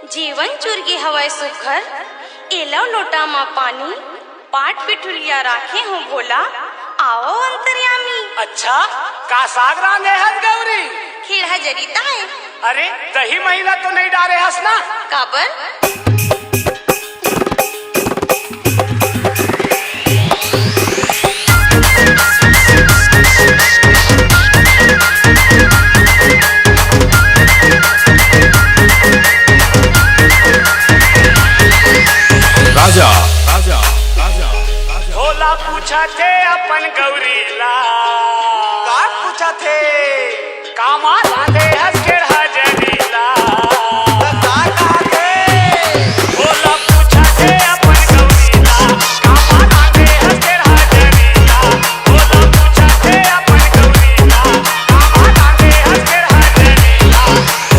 जीवन चुरगी हवाय सुघर एलव लोटा मा पानी पाट पिठुलिया राखे हूँ भोला आओ अंतर्यामी। अच्छा का साग रांधे हस गौरी? खीरा जरीता है। अरे दही महिला तो नहीं डाले हस ना? काबर राजा राजा राजा भोला पूछा थे अपन गौरीला का पूछा थे कामा रांधे हस केढ़ा जरीला। का कहा थे भोला पूछा थे अपन गौरीला कामा रांधे हस केढ़ा जरीला। भोला पूछा थे अपन गौरीला कामा रांधे हस केढ़ा जरीला।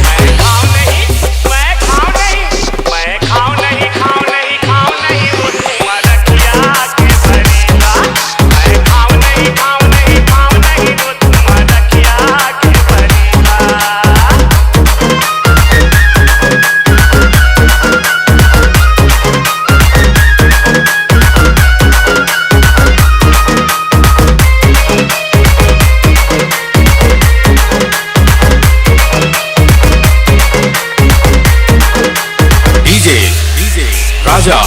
मैं खाऊं नहीं मैं खाऊं नहीं मैं खाऊं नहीं खाऊं नहीं खाऊं नहीं वो तुम रखिया के भरीला। मैं खाऊं नहीं खाऊं नहीं खाऊं नहीं वो तुम रखिया के भरीला। डीजे डीजे राजा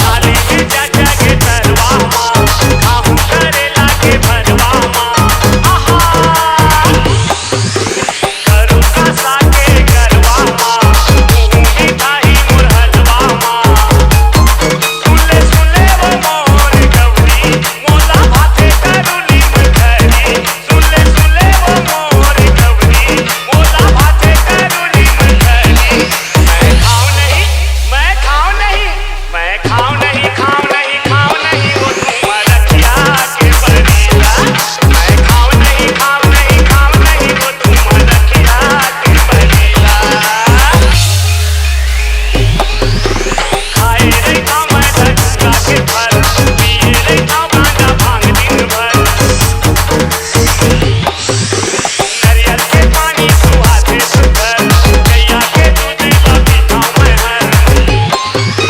लाली के चाचा के तरवा माँ आहू करे लागे भरवा माँ। आहा करू का साके करवा माँ मुँह मिठाई मुरहलवा माँ। सुले सुले वो मोर गौरी मोला भाते करुली मिठाई। सुले सुले वो मोर गौरी मोला भाते करुली मिठाई। मैं खाऊं नहीं मैं खाऊं नहीं मैं खाऊं नहीं खाऊं नहीं खाऊं नहीं वो तुम रखिया के भरीला। मैं खाऊं नहीं खाऊं नहीं खाऊं नहीं वो तुम रखिया के भरीला। खाए रे खाऊं मैं धक्का के फल पिए रे खाऊं गांजा भांग दिन भर। नरियल के पानी सुहाते सुधर गैया के दूध ला पीताऊं मैं हर।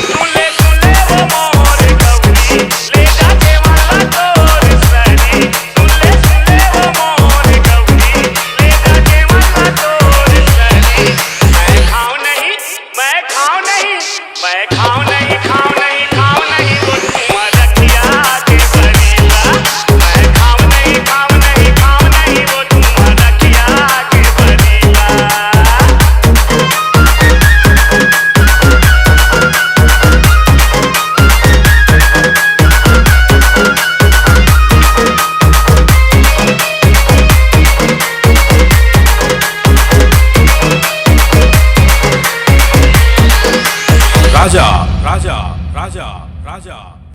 सुले सुले वो मोर गौरी ले जाके वाला तोर सरी। सुले सुले वो मोर गौरी ले जाके वाला तोर सरी। मैं खाऊं नहीं मैं खाऊं नहीं मैं खाऊं नहीं खाऊं नहीं खाऊं नहीं वो तुम रखिया के भरीला। मैं खाऊं नहीं खाऊं नहीं खाऊं नहीं वो तुम रखिया के भरीला। राजा राजा राजा राजा